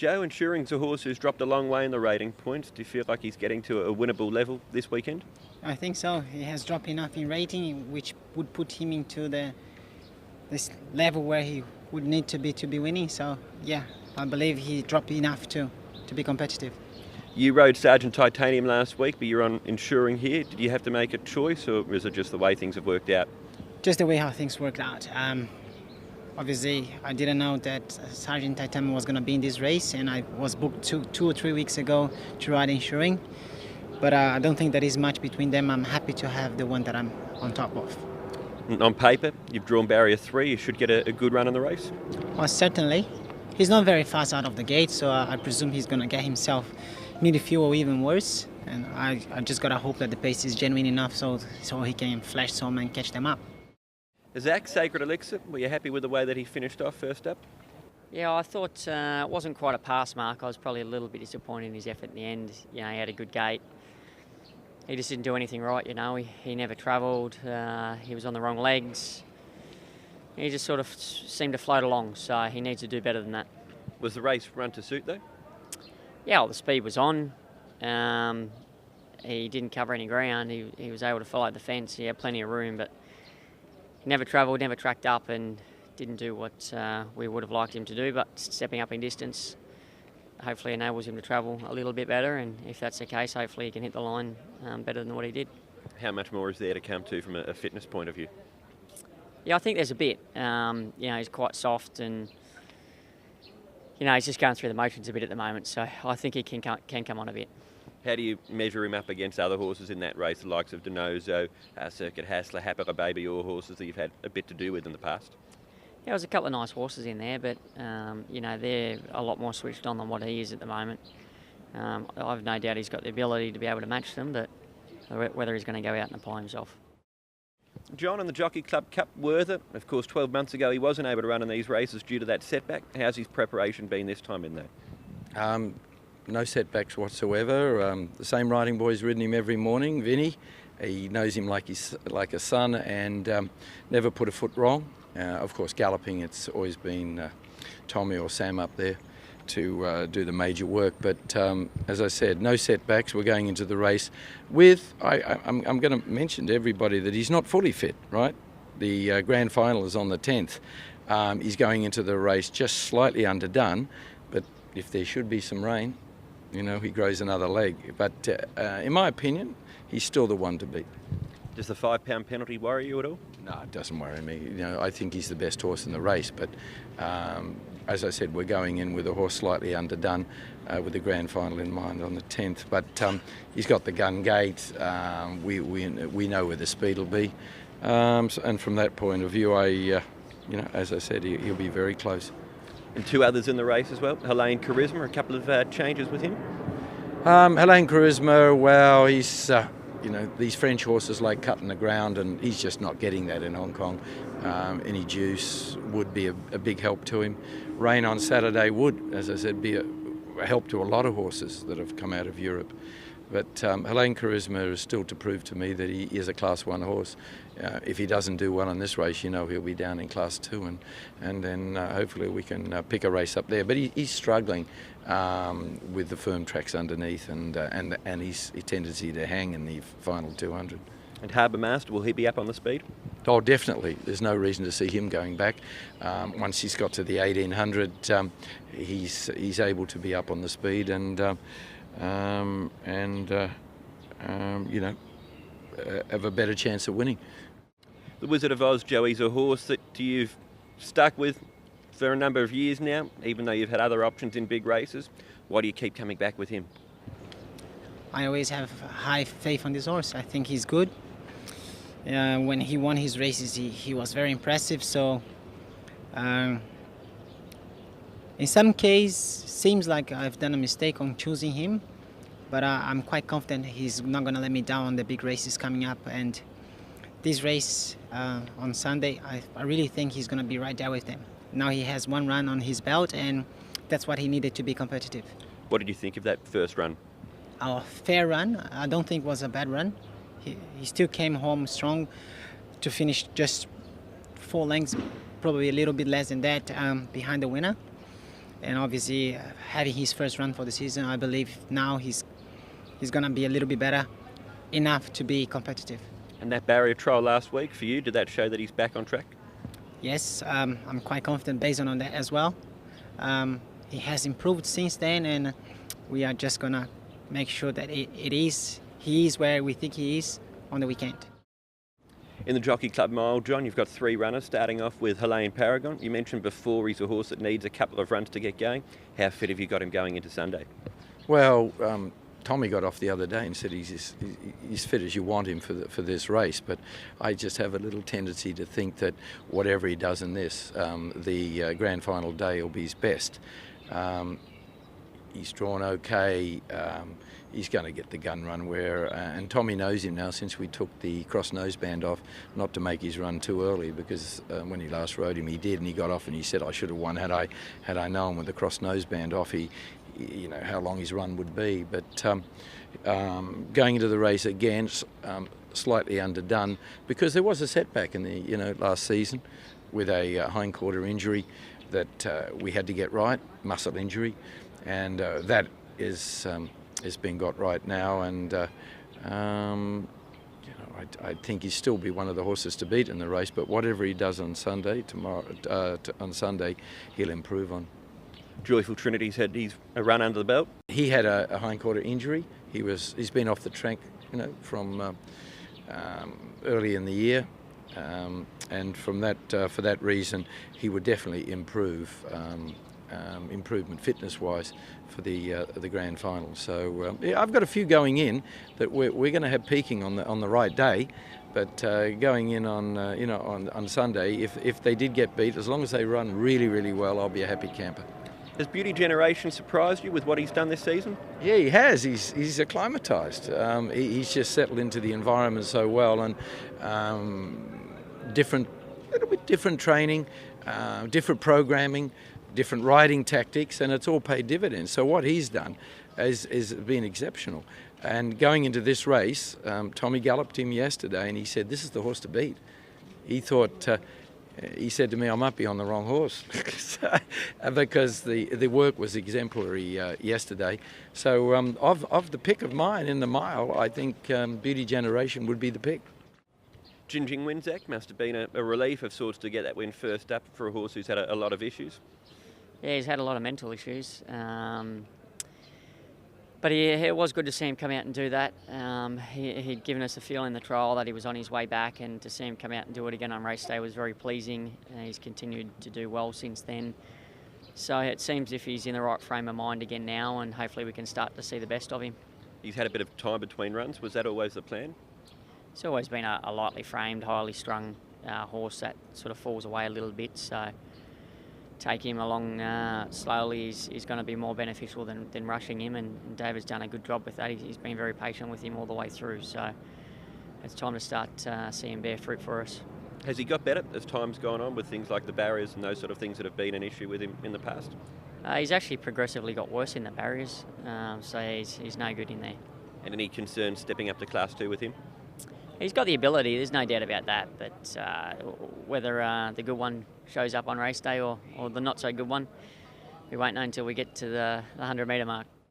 Joe, Ensuring's a horse who's dropped a long way in the rating points. Do you feel like he's getting to a winnable level this weekend? I think so. He has dropped enough in rating, which would put him into this level where he would need to be winning. So yeah, I believe he dropped enough to be competitive. You rode Sergeant Titanium last week, but you're on Ensuring here. Did you have to make a choice, or is it just the way things have worked out? Just the way how things worked out. Obviously, I didn't know that Sergeant Titanium was going to be in this race, and I was booked two or 3 weeks ago to ride Ensuring. But I don't think there is much between them. I'm happy to have the one that I'm on top of. On paper, you've drawn barrier 3. You should get a good run in the race. Well, certainly. He's not very fast out of the gate, so I presume he's going to get himself maybe few or even worse. And I just got to hope that the pace is genuine enough so he can flash some and catch them up. Zach, Sacred Elixir, were you happy with the way that he finished off first up? Yeah, I thought it wasn't quite a pass mark. I was probably a little bit disappointed in his effort in the end. You know, he had a good gate. He just didn't do anything right, you know. He never travelled. He was on the wrong legs. He just sort of seemed to float along, so he needs to do better than that. Was the race run to suit, though? Yeah, well, the speed was on. He didn't cover any ground. He was able to follow the fence. He had plenty of room, but he never travelled, never tracked up, and didn't do what we would have liked him to do. But stepping up in distance hopefully enables him to travel a little bit better, and if that's the case, hopefully he can hit the line better than what he did. How much more is there to come to from a fitness point of view? Yeah, I think there's a bit. You know, he's quite soft, and you know, he's just going through the motions a bit at the moment, so I think he can come on a bit. How do you measure him up against other horses in that race, the likes of Denozo, Circuit Hassler, Happy Baby, or horses that you've had a bit to do with in the past? Yeah, there was a couple of nice horses in there, but you know, they're a lot more switched on than what he is at the moment. I've no doubt he's got the ability to be able to match them, but whether he's going to go out and apply himself. John, on the Jockey Club Cup, Werther, of course 12 months ago he wasn't able to run in these races due to that setback. How's his preparation been this time in there? No setbacks whatsoever. The same riding boy's ridden him every morning, Vinny. He knows him like a son, and never put a foot wrong. Of course, galloping, it's always been Tommy or Sam up there to do the major work. But as I said, no setbacks. We're going into the race with, I'm going to mention to everybody that he's not fully fit, right? The grand final is on the 10th. He's going into the race just slightly underdone, but if there should be some rain, you know, he grows another leg. But in my opinion, he's still the one to beat. Does the £5 penalty worry you at all? No, it doesn't worry me. You know, I think he's the best horse in the race, but as I said, we're going in with a horse slightly underdone with the grand final in mind on the 10th. But he's got the gun gate. We know where the speed will be, and from that point of view, you know, as I said, he'll be very close. And two others in the race as well. HELENE Charisma, a couple of changes with him. HELENE Charisma, well, he's. You know, these French horses like cutting the ground, and he's just not getting that in Hong Kong. Any juice would be a big help to him. Rain on Saturday would, as I said, be a help to a lot of horses that have come out of Europe. But HELENE Charisma is still to prove to me that he is a Class 1 horse. If he doesn't do well in this race, you know he'll be down in Class 2, and then hopefully we can pick a race up there. But he's struggling with the firm tracks underneath and his tendency to hang in the final 200. And Harbour Master, will he be up on the speed? Oh, definitely. There's no reason to see him going back. Once he's got to the 1800, he's able to be up on the speed and you know, have a better chance of winning. The Wizard of Oz, Joey's a horse that you've stuck with for a number of years now, even though you've had other options in big races. Why do you keep coming back with him? I always have high faith on this horse. I think he's good. When he won his races, he was very impressive. So, in some cases, seems like I've done a mistake on choosing him, but I'm quite confident he's not going to let me down on the big races coming up. And this race on Sunday, I really think he's going to be right there with them. Now he has one run on his belt, and that's what he needed to be competitive. What did you think of that first run? Our fair run, I don't think was a bad run. He still came home strong to finish just 4 lengths, probably a little bit less than that, behind the winner. and obviously having his first run for the season, I believe now he's going to be a little bit better, enough to be competitive. And that barrier trial last week for you, did that show that he's back on track? Yes, I'm quite confident based on that as well. He has improved since then, and we are just going to make sure that he is where we think he is on the weekend. In the Jockey Club Mile, John, you've got 3 runners, starting off with HELENE Paragon. You mentioned before he's a horse that needs a couple of runs to get going. How fit have you got him going into Sunday? Well, Tommy got off the other day and said he's fit as you want him for this race, but I just have a little tendency to think that whatever he does in this, the grand final day will be his best. He's drawn okay. He's going to get the gun run and Tommy knows him now since we took the cross noseband off, not to make his run too early, because when he last rode him he did, and he got off and he said I should have won had I known with the cross noseband off you know how long his run would be. But going into the race again, slightly underdone because there was a setback in the last season with a hindquarter injury that we had to get right, muscle injury, and that is been got right now, and I think he'll still be one of the horses to beat in the race. But whatever he does on Sunday, on Sunday, he'll improve on. Joyful Trinity's had a run under the belt. He had a hindquarter injury. He's been off the track, from early in the year, and from that for that reason, he would definitely improve. Improvement fitness-wise for the grand final. So yeah, I've got a few going in that we're going to have peaking on the right day, but going in on Sunday, if they did get beat, as long as they run really well, I'll be a happy camper. Has Beauty Generation surprised you with what he's done this season? Yeah, he has. He's acclimatised. He's just settled into the environment so well, and little bit different training, different programming, different riding tactics, and it's all paid dividends. So what he's done has been exceptional. And going into this race, Tommy galloped him yesterday, and he said, "This is the horse to beat." He thought, he said to me, "I might be on the wrong horse," because the work was exemplary yesterday. So of the pick of mine in the mile, I think Beauty Generation would be the pick. JING win, Zach, must have been a relief of sorts to get that win first up for a horse who's had a lot of issues. Yeah, he's had a lot of mental issues. But it was good to see him come out and do that. He'd given us a feel in the trial that he was on his way back, and to see him come out and do it again on race day was very pleasing. He's continued to do well since then. So it seems if he's in the right frame of mind again now, and hopefully we can start to see the best of him. He's had a bit of time between runs. Was that always the plan? It's always been a lightly framed, highly strung horse that sort of falls away a little bit. So take him along slowly is going to be more beneficial than rushing him, and David's done a good job with that. He's been very patient with him all the way through, so it's time to start seeing him bear fruit for us. Has he got better as time's gone on with things like the barriers and those sort of things that have been an issue with him in the past? He's actually progressively got worse in the barriers, so he's no good in there. And any concerns stepping up to Class 2 with him? He's got the ability, there's no doubt about that, but whether the good one shows up on race day or the not so good one, we won't know until we get to the 100 metre mark.